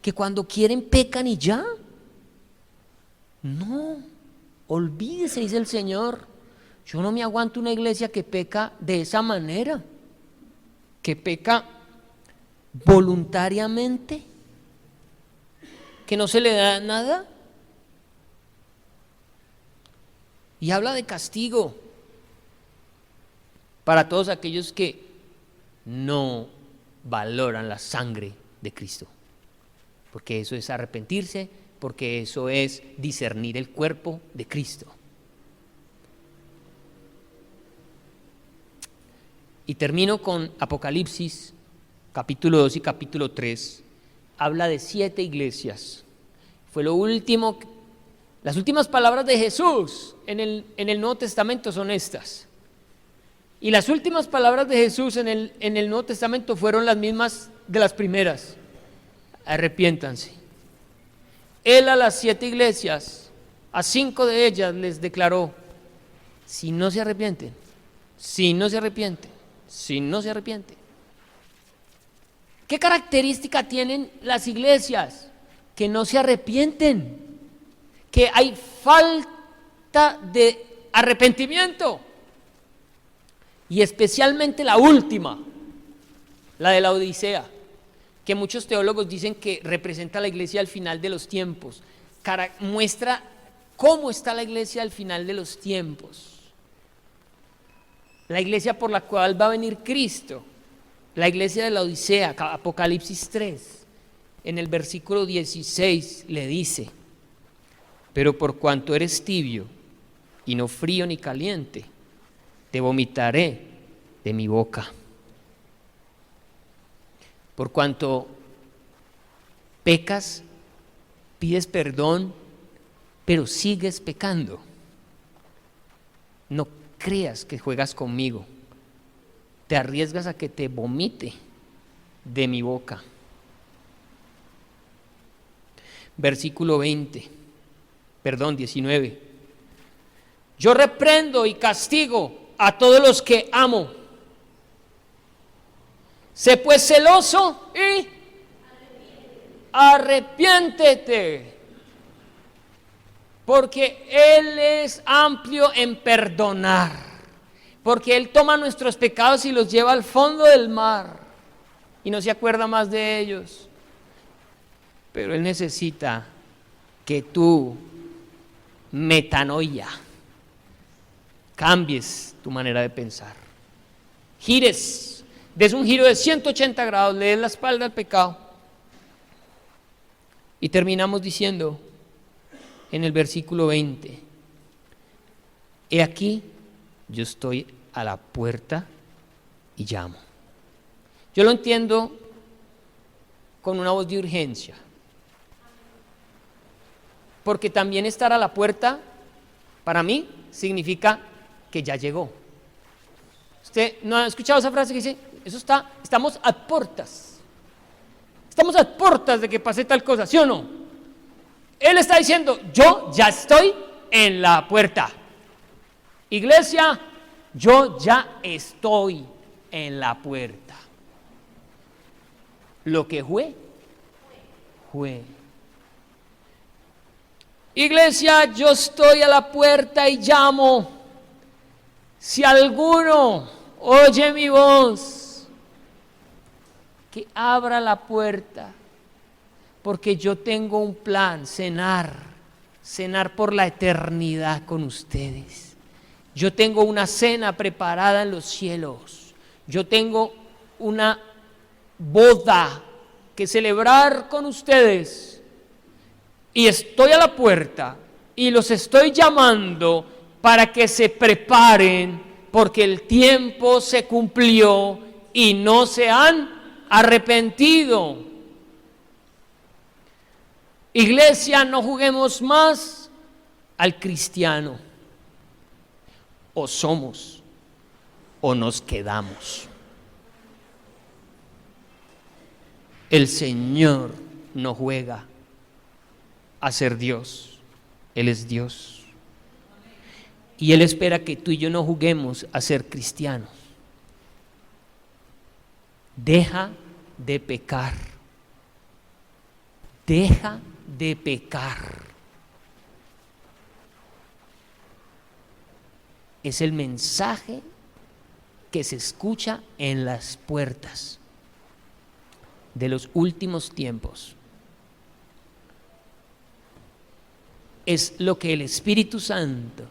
que cuando quieren pecan y ya. No, olvídese, dice el Señor. Yo no me aguanto una iglesia que peca de esa manera, que peca voluntariamente, que no se le da nada. Y habla de castigo para todos aquellos que no valoran la sangre de Cristo, porque eso es arrepentirse, porque eso es discernir el cuerpo de Cristo. Y termino con Apocalipsis, capítulo 2 y capítulo 3. Habla de 7 iglesias. Fue lo último, las últimas palabras de Jesús en el Nuevo Testamento son estas. Y las últimas palabras de Jesús en el Nuevo Testamento fueron las mismas de las primeras. Arrepiéntanse. Él a las 7 iglesias, a 5 de ellas les declaró: si no se arrepienten, si no se arrepienten, si no se arrepienten. ¿Qué característica tienen las iglesias? Que no se arrepienten, que hay falta de arrepentimiento. Y especialmente la última, la de la Odisea, que muchos teólogos dicen que representa a la iglesia al final de los tiempos, muestra cómo está la iglesia al final de los tiempos. La iglesia por la cual va a venir Cristo, la iglesia de la Odisea. Apocalipsis 3, en el versículo 16 le dice: pero por cuanto eres tibio y no frío ni caliente, te vomitaré de mi boca. Por cuanto pecas, pides perdón, pero sigues pecando. No creas que juegas conmigo. Te arriesgas a que te vomite de mi boca. Versículo 19. Yo reprendo y castigo a todos los que amo. Sé pues celoso y arrepiéntete, porque Él es amplio en perdonar, porque Él toma nuestros pecados y los lleva al fondo del mar y no se acuerda más de ellos. Pero Él necesita que tú, metanoia, cambies tu manera de pensar, gires. Des un giro de 180 grados, le des la espalda al pecado. Y terminamos diciendo en el versículo 20: he aquí, yo estoy a la puerta y llamo. Yo lo entiendo con una voz de urgencia, porque también estar a la puerta, para mí, significa que ya llegó. ¿Usted no ha escuchado esa frase que dice: estamos a puertas? Estamos a puertas de que pase tal cosa, ¿sí o no? Él está diciendo: yo ya estoy en la puerta. Iglesia, yo ya estoy en la puerta. Lo que fue. Iglesia, yo estoy a la puerta y llamo. Si alguno oye mi voz, que abra la puerta, porque yo tengo un plan: cenar por la eternidad con ustedes. Yo tengo una cena preparada en los cielos. Yo tengo una boda que celebrar con ustedes y estoy a la puerta y los estoy llamando para que se preparen porque el tiempo se cumplió y no se han arrepentido. Iglesia, no juguemos más al cristiano. O somos o nos quedamos. El Señor no juega a ser Dios. Él es Dios. Y Él espera que tú y yo no juguemos a ser cristianos. Deja de pecar. Deja de pecar. Es el mensaje que se escucha en las puertas de los últimos tiempos. Es lo que el Espíritu Santo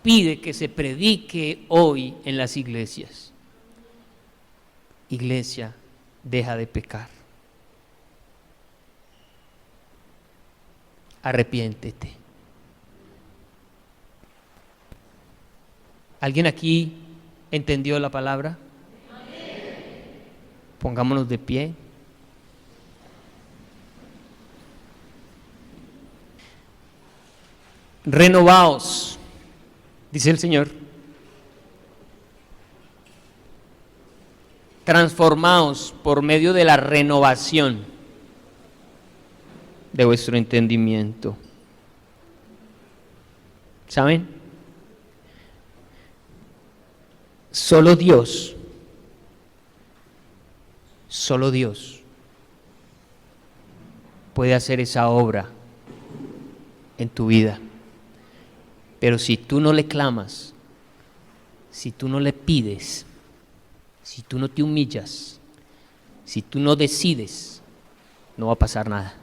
pide que se predique hoy en las iglesias. Iglesia, deja de pecar. Arrepiéntete. ¿Alguien aquí entendió la palabra? Pongámonos de pie. Renovaos, dice el Señor. Transformaos por medio de la renovación de vuestro entendimiento. ¿Saben? Solo Dios puede hacer esa obra en tu vida. Pero si tú no le clamas, si tú no le pides, si tú no te humillas, si tú no decides, no va a pasar nada.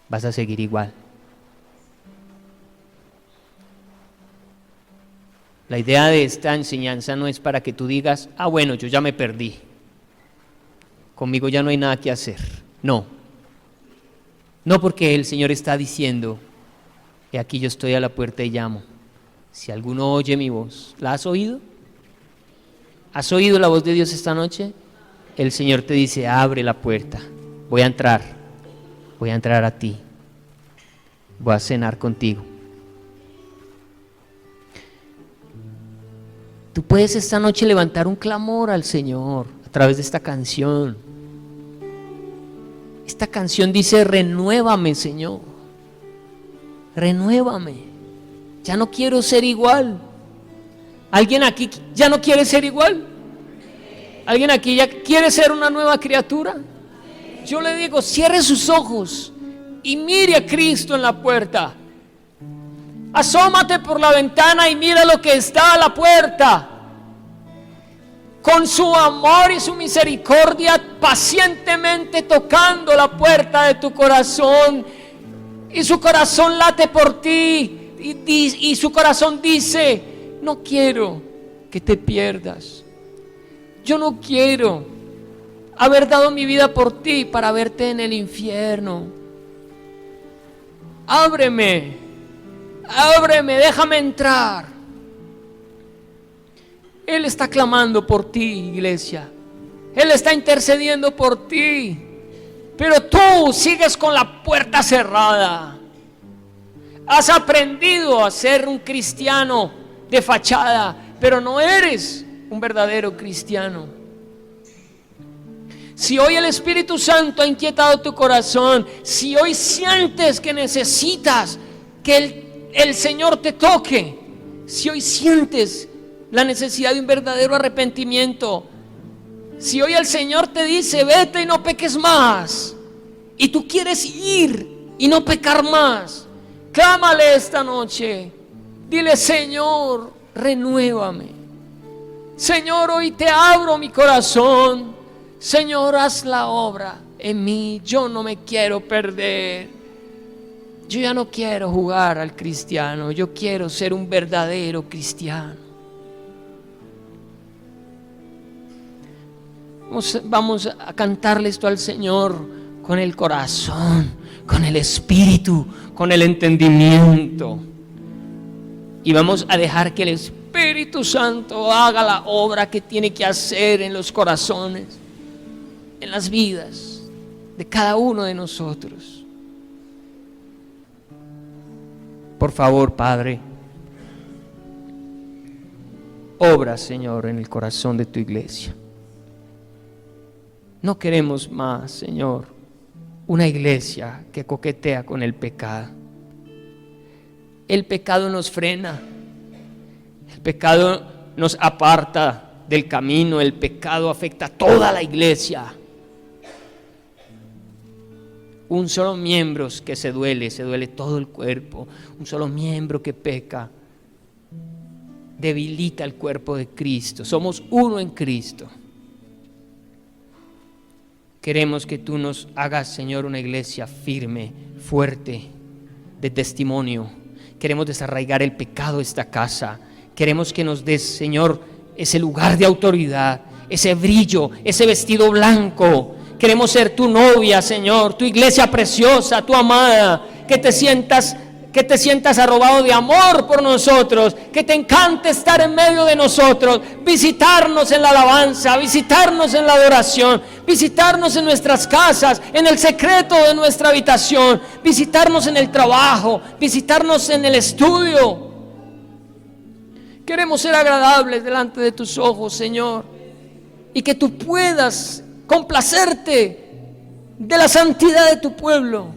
Vas a seguir igual. La idea de esta enseñanza no es para que tú digas, bueno, yo ya me perdí, conmigo ya no hay nada que hacer. No, porque el Señor está diciendo, he aquí yo estoy a la puerta y llamo. Si alguno oye mi voz, ¿la has oído? ¿Has oído la voz de Dios esta noche? El Señor te dice, abre la puerta, voy a entrar a ti, voy a cenar contigo. Tú puedes esta noche levantar un clamor al Señor a través de esta canción. Esta canción dice, renuévame, Señor. Renuévame. Ya no quiero ser igual. ¿Alguien aquí ya no quiere ser igual? ¿Alguien aquí ya quiere ser una nueva criatura? Yo le digo, cierre sus ojos y mire a Cristo en la puerta. Asómate por la ventana y mira lo que está a la puerta. Con su amor y su misericordia, pacientemente tocando la puerta de tu corazón. Y su corazón late por ti. Y su corazón dice, no quiero que te pierdas. Yo no quiero haber dado mi vida por ti para verte en el infierno. Ábreme, déjame entrar. Él está clamando por ti, iglesia. Él está intercediendo por ti. Pero tú sigues con la puerta cerrada. Has aprendido a ser un cristiano de fachada, pero no eres un verdadero cristiano. Si hoy el Espíritu Santo ha inquietado tu corazón, si hoy sientes que necesitas que el Señor te toque, si hoy sientes la necesidad de un verdadero arrepentimiento, si hoy el Señor te dice vete y no peques más, y tú quieres ir y no pecar más, clámale esta noche. Dile, Señor, renuévame. Señor, hoy te abro mi corazón. Señor, haz la obra en mí. Yo no me quiero perder. Yo ya no quiero jugar al cristiano. Yo quiero ser un verdadero cristiano. Vamos a cantarle esto al Señor con el corazón, con el espíritu, con el entendimiento. Y vamos a dejar que el Espíritu Santo haga la obra que tiene que hacer en los corazones, en las vidas de cada uno de nosotros. Por favor, Padre, obra, Señor, en el corazón de tu iglesia. No queremos más, Señor, una iglesia que coquetea con el pecado. El pecado nos frena, el pecado nos aparta del camino, el pecado afecta a toda la iglesia. Un solo miembro que se duele todo el cuerpo. Un solo miembro que peca debilita el cuerpo de Cristo. Somos uno en Cristo. Queremos que tú nos hagas, Señor, una iglesia firme, fuerte, de testimonio. Queremos desarraigar el pecado de esta casa. Queremos que nos des, Señor, ese lugar de autoridad, ese brillo, ese vestido blanco. Queremos ser tu novia, Señor, tu iglesia preciosa, tu amada, que te sientas arrobado de amor por nosotros, que te encante estar en medio de nosotros, visitarnos en la alabanza, visitarnos en la adoración, visitarnos en nuestras casas, en el secreto de nuestra habitación, visitarnos en el trabajo, visitarnos en el estudio. Queremos ser agradables delante de tus ojos, Señor, y que tú puedas complacerte de la santidad de tu pueblo.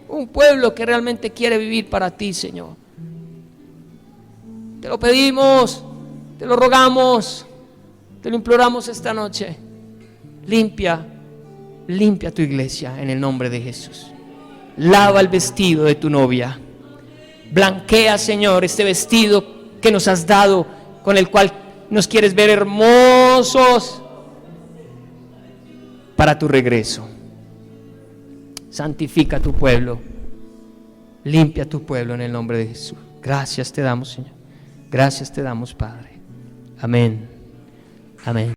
Un pueblo que realmente quiere vivir para ti, Señor. Te lo pedimos, te lo rogamos, te lo imploramos esta noche. Limpia tu iglesia en el nombre de Jesús. Lava el vestido de tu novia. Blanquea, Señor, este vestido que nos has dado, con el cual nos quieres ver hermosos para tu regreso. Santifica tu pueblo, limpia tu pueblo en el nombre de Jesús. Gracias te damos, Señor. Gracias te damos, Padre. Amén. Amén.